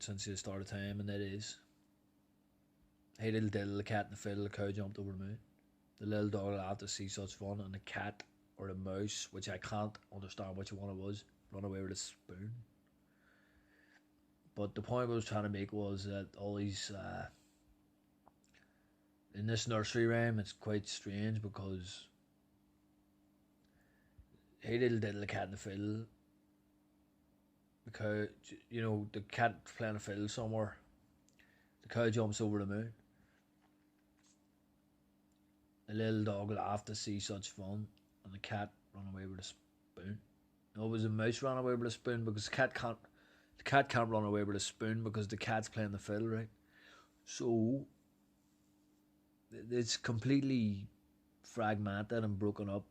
about since the start of time, and that is, hey little diddle, the cat and the fiddle, the cow jumped over the moon. The little dog laughed to see such fun, and the cat or the mouse, which I can't understand which one it was, run away with a spoon. But the point I was trying to make was that all these in this nursery rhyme, it's quite strange because hey little diddle, the cat and the fiddle, the cow, the cat playing a fiddle somewhere, the cow jumps over the moon. The little dog laughed to see such fun, and the cat ran away with a spoon. No, it was a mouse ran away with a spoon because the cat can't run away with a spoon because the cat's playing the fiddle, right? So it's completely fragmented and broken up,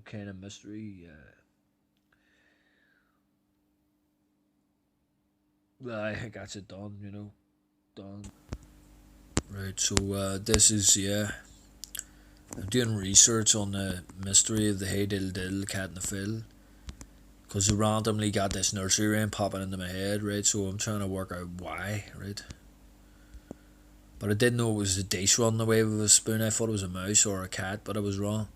kind of mystery. Well, I think that's it done, done. Right, so this is, I'm doing research on the mystery of the hey diddle diddle, cat and the fiddle. Because I randomly got this nursery rhyme popping into my head, right? So I'm trying to work out why, right? But I didn't know it was a dice running away with a spoon. I thought it was a mouse or a cat, but I was wrong.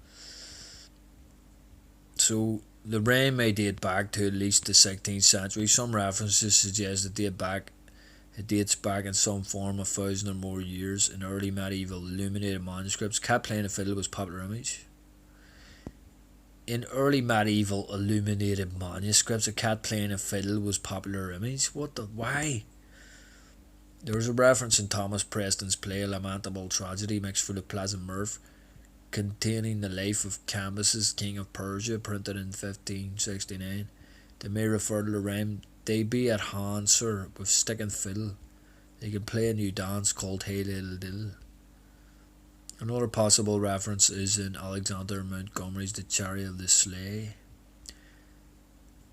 So the rhyme may date back to at least the 16th century. Some references suggest it dates back in some form 1,000 or more years. In early medieval illuminated manuscripts, cat playing a fiddle was a popular image. In early medieval illuminated manuscripts, a cat playing a fiddle was a popular image. Why? There's a reference in Thomas Preston's play A Lamentable Tragedy, mixed full of pleasant mirth, containing the life of Cambyses, king of Persia, printed in 1569. They may refer to the rhyme, they be at hand, sir, with stick and fiddle. They can play a new dance called Hey Little Diddle. Another possible reference is in Alexander Montgomery's The Chariot of the Sleigh.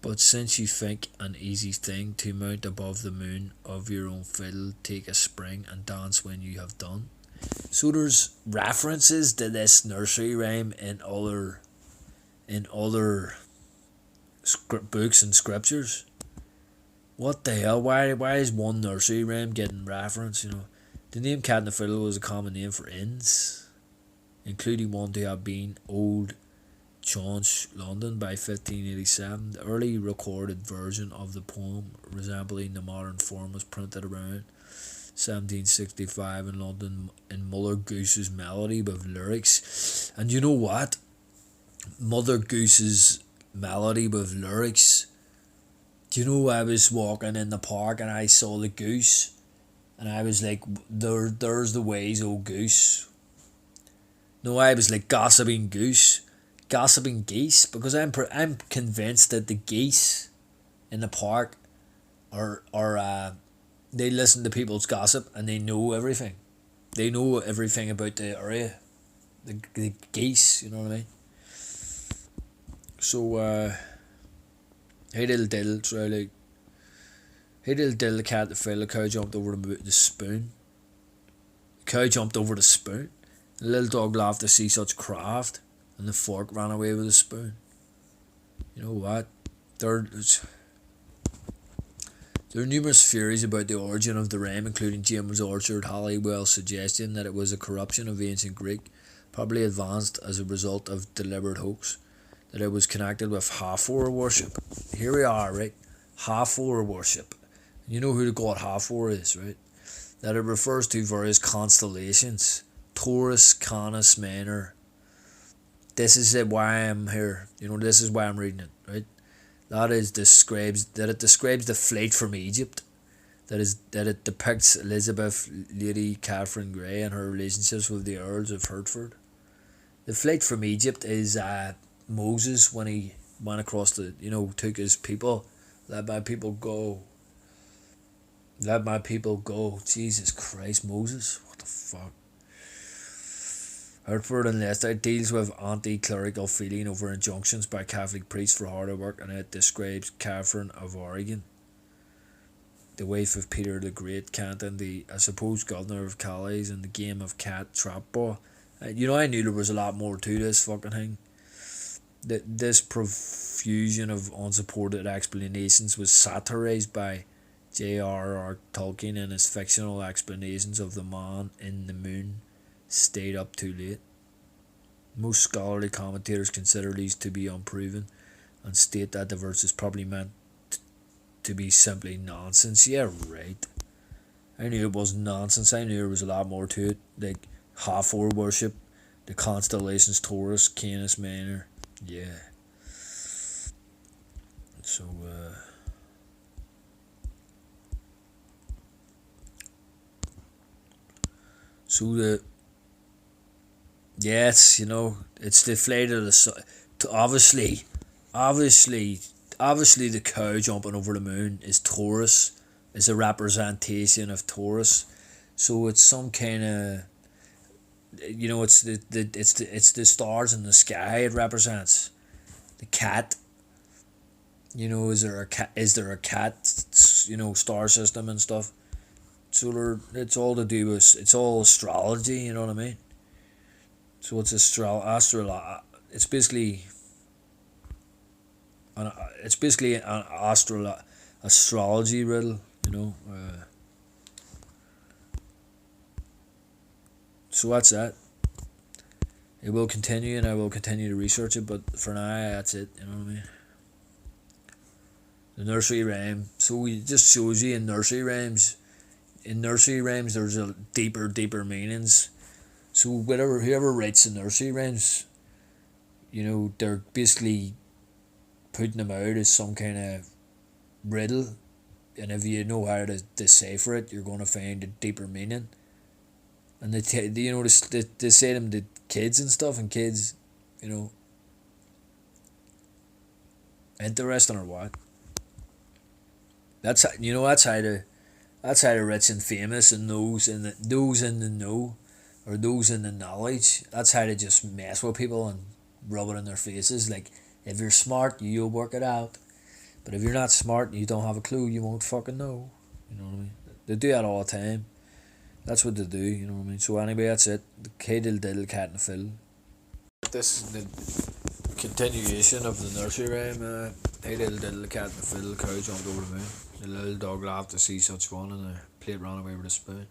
But since you think an easy thing to mount above the moon of your own fiddle, take a spring and dance when you have done. So there's references to this nursery rhyme in other books and scriptures. What the hell? Why is one nursery rhyme getting reference? The name Cat and the Fiddle was a common name for inns, including one to have been Old Chaunch, London, by 1587. The early recorded version of the poem, resembling the modern form, was printed around 1765 in London in Mother Goose's Melody with lyrics. And you know what? Mother Goose's Melody with lyrics. Do you know, I was walking in the park and I saw the goose, and I was like, there's the ways, old goose. No, I was like gossiping geese, because I'm convinced that the geese in the park are they listen to people's gossip and they know everything. They know everything about the area. The geese, you know what I mean? So hey little diddle, so like, hey little diddle, the cat, the fiddle, the cow jumped over the spoon. The cow jumped over the spoon. The little dog laughed to see such craft, and the fork ran away with the spoon. You know what? There are numerous theories about the origin of the rhyme, including James Orchard Halliwell's suggestion that it was a corruption of ancient Greek, probably advanced as a result of deliberate hoax, that it was connected with Hathor worship. Here we are, right? Hathor worship. You know who the god Hathor is, right? That it refers to various constellations. Taurus, Canis Minor. This is why I'm here. This is why I'm reading it, right? It describes the flight from Egypt. That it depicts Elizabeth, Lady Catherine Grey, and her relationships with the Earls of Hertford. The flight from Egypt is Moses when he went across took his people. Let my people go. Let my people go. Jesus Christ, Moses. What the fuck? Hertford and Leicester deals with anti-clerical feeling over injunctions by Catholic priests for harder work, and it describes Catherine of Aragon, the wife of Peter the Great, Canton, the supposed governor of Calais, in the game of cat trap ball. I knew there was a lot more to this fucking thing. This profusion of unsupported explanations was satirized by J.R.R. Tolkien and his fictional explanations of the man in the moon stayed up too late. Most scholarly commentators consider these to be unproven and state that the verse is probably meant to be simply nonsense. Yeah, right. I knew it was nonsense. I knew there was a lot more to it, like Hathor worship, the constellations Taurus, Canis Minor. Yeah. So, the yes, it's the flight of the sun. Obviously, obviously, obviously, the cow jumping over the moon is Taurus. Is a representation of Taurus, so it's some kind of it's the stars in the sky it represents. The cat. Is there a cat star system and stuff? So it's all to do with it's all astrology. You know what I mean? So it's It's basically an astrology riddle. So that's that. It will continue, and I will continue to research it. But for now, that's it. You know what I mean? The nursery rhyme. So it just shows you in nursery rhymes. In nursery rhymes, there's a deeper meanings. So whoever writes the nursery rhymes, they're basically putting them out as some kind of riddle, and if you know how to decipher it, you're going to find a deeper meaning. And they say them to kids and stuff, and kids, interesting or what? That's how the rich and famous and those in the know, or those in the knowledge. That's how they just mess with people and rub it in their faces. Like, if you're smart, you'll work it out. But if you're not smart and you don't have a clue, you won't fucking know. You know what I mean? They do that all the time. That's what they do, you know what I mean? So anyway, that's it. The diddle, cat and the fiddle. This is the continuation of the nursery rhyme. Diddle, cat and the fiddle, cow jumped over the moon. The little dog laughed to see such fun, and the plate ran away with a spoon.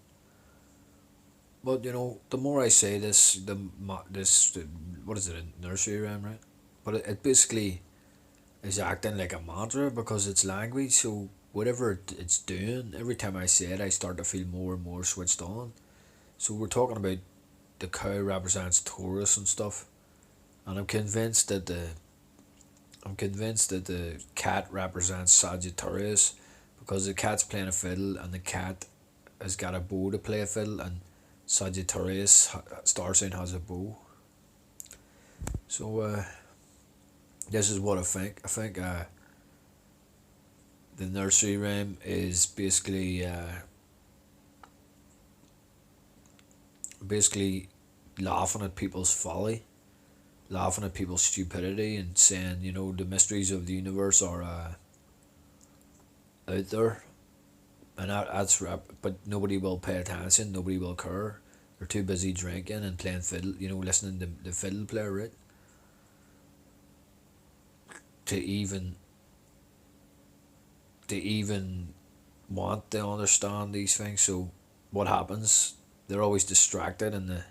But the more I say this, what is it, a nursery rhyme, right? But it basically is acting like a mantra because it's language. So whatever it's doing, every time I say it, I start to feel more and more switched on. So we're talking about the cow represents Taurus and stuff, and I'm convinced that the cat represents Sagittarius, because the cat's playing a fiddle and the cat has got a bow to play a fiddle, and Sagittarius star sign has a bow. So this is what I think. I think the nursery rhyme is basically laughing at people's folly, laughing at people's stupidity, and saying the mysteries of the universe are out there, and that's but nobody will pay attention, nobody will care. They're too busy drinking and playing fiddle, listening to the fiddle player, right? To even want to understand these things. So what happens? They're always distracted, and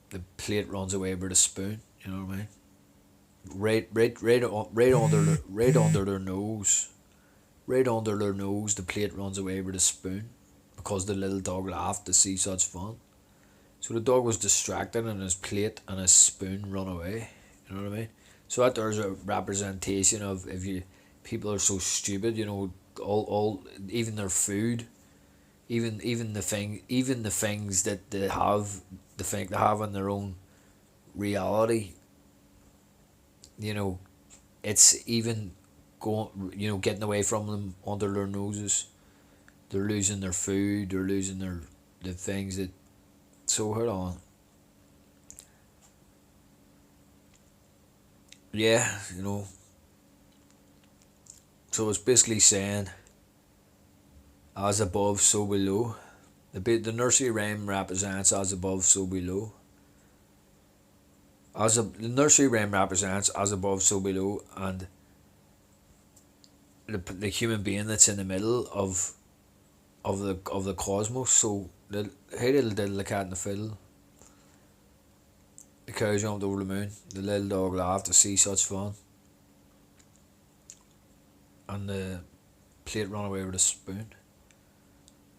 the plate runs away with a spoon. You know what I mean? Right under their nose. Right under their nose, the plate runs away with a spoon, because the little dog laughed to see such fun. So the dog was distracted, and his plate and his spoon run away. You know what I mean? So that there's a representation of, if people are so stupid, all even their food, even the things that they think they have in their own reality. It's even going, getting away from them under their noses. They're losing their food. They're losing the things that. So hold on. Yeah, So it's basically saying, as above, so below. The nursery rhyme represents as above, so below. The nursery rhyme represents as above, so below, and the human being that's in the middle of the cosmos. So hey diddle diddle, the cat and the fiddle. The cow jumped over the moon. The little dog laughed to see such fun. And the plate ran away with a spoon.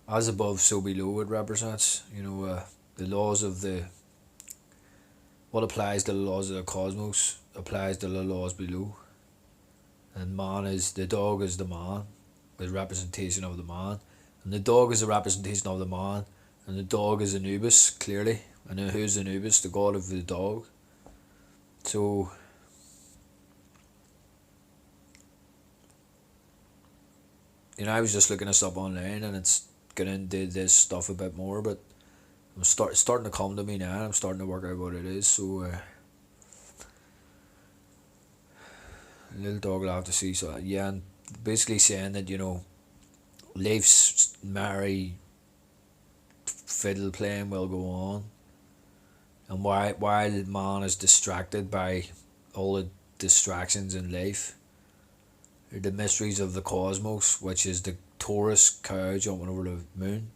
As above, so below, it represents, the laws of what applies to the laws of the cosmos applies to the laws below. And the dog is the man, the representation of the man. And the dog is a representation of the man. And the dog is Anubis, clearly. And who's Anubis? The god of the dog. So, I was just looking this up online, and it's getting into this stuff a bit more, but I'm starting to come to me now. I'm starting to work out what it is. So, little dog laughed to see. So yeah, and basically saying that life's merry fiddle playing will go on, and while man is distracted by all the distractions in life, the mysteries of the cosmos, which is the Taurus cow jumping over the moon,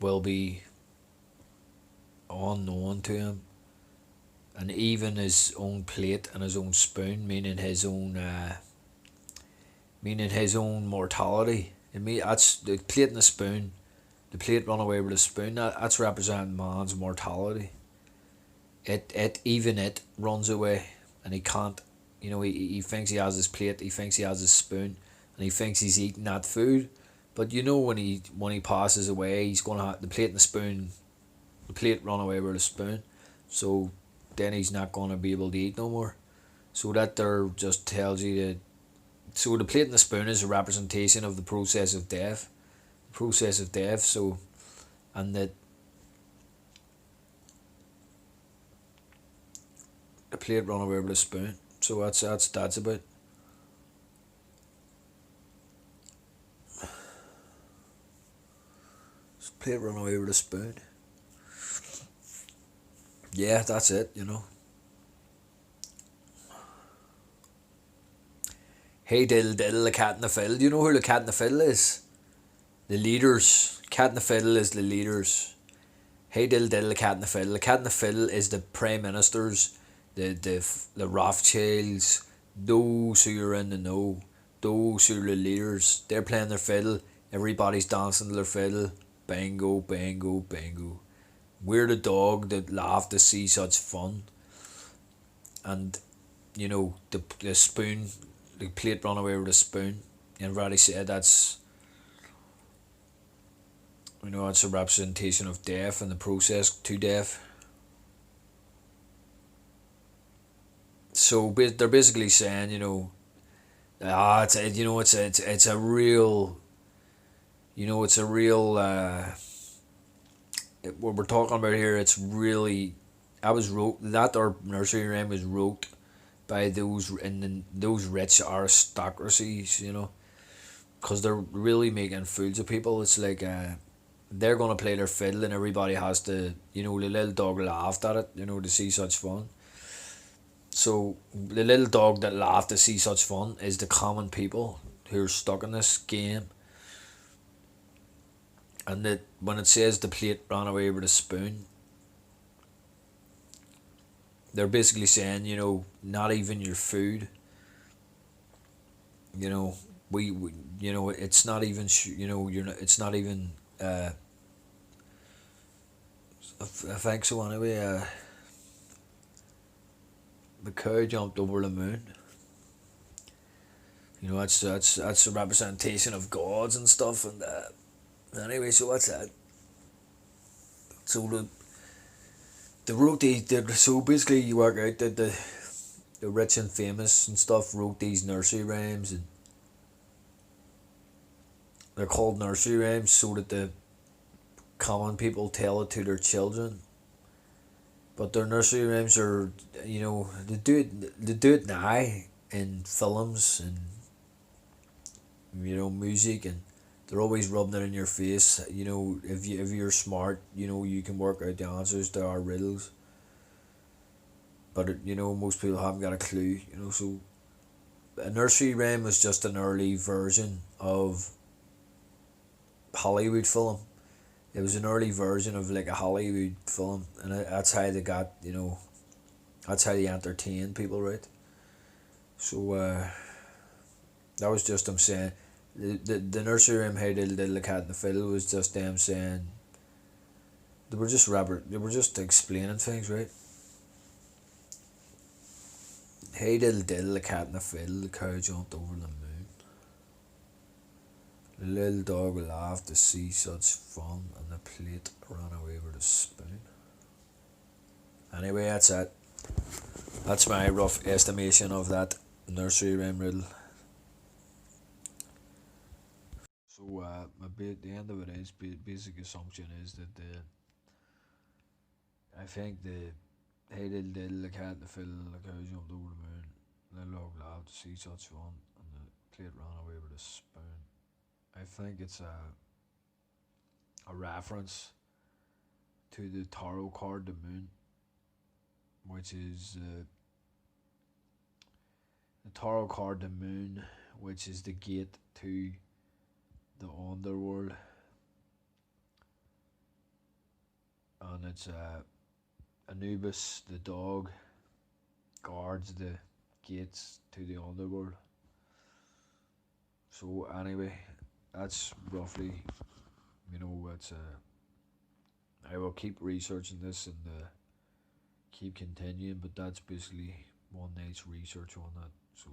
will be unknown to him. And even his own plate and his own spoon, meaning his own mortality. That's the plate and the spoon. The plate run away with the spoon. That's representing man's mortality. It runs away, and he can't. He thinks he has his plate. He thinks he has his spoon, and he thinks he's eating that food. But when he passes away, he's gonna have the plate and the spoon. The plate run away with the spoon, so then he's not gonna be able to eat no more. So that there just tells you that. So the plate and the spoon is a representation of the process of death. So, and that the plate run away with a spoon. So that's about. Plate run away with a spoon. Yeah, that's it. Hey diddle diddle, the cat and the fiddle. Do you know who the cat and the fiddle is? The leaders. Cat and the fiddle is the leaders. Hey diddle diddle, the cat and the fiddle. The cat and the fiddle is the prime ministers, the Rothschilds, those who are in the know, those who are the leaders. They're playing their fiddle. Everybody's dancing to their fiddle. Bingo, bingo, bingo. We're the dog that laughed to see such fun. And the spoon, the plate run away with a spoon. And Raddy said that's it's a representation of death and the process to death. So they're basically saying, it's a real, what we're talking about here. It's really, our nursery rhyme was wrote by those those rich aristocracies, because they're really making fools of people. It's like they're gonna play their fiddle, and everybody has to, the little dog laughed at it, to see such fun. So the little dog that laughed to see such fun is the common people who are stuck in this game. And that when it says the plate ran away with a spoon, they're basically saying, not even your food. It's not even, you're not. It's not even. I think so anyway. The cow jumped over the moon. That's a representation of gods and stuff, and anyway, so what's that? So the wrote these. So basically, you work out that the rich and famous and stuff wrote these nursery rhymes, and they're called nursery rhymes so that the common people tell it to their children. But their nursery rhymes are, they do it now in films and music, and they're always rubbing it in your face. If you're smart, you can work out the answers to our riddles. But most people haven't got a clue. So a nursery rhyme was just an early version of Hollywood film. It was an early version of like a Hollywood film, and that's how they got, that's how they entertained people, right? So that was just them saying the nursery rhyme "Hey Diddle Diddle the Cat in the Fiddle" was just them saying they were just explaining things, right? Hey diddle diddle, the cat in the fiddle, the cow jumped over the moon. The little dog laughed to see such fun, and the plate ran away with a spoon. Anyway, that's it. That's my rough estimation of that nursery rhyme riddle. So, the end of it is basic assumption is that I think the hey diddle diddle, the cat in the fiddle, the cow jumped over the moon. The little dog laughed to see such fun, and the plate ran away with a spoon. I think it's a reference to the tarot card, the moon, which is the tarot card, the moon, which is the gate to the underworld, and it's Anubis, the dog, guards the gates to the underworld. So anyway, that's roughly, it's I will keep researching this and keep continuing, but that's basically one night's research on that. So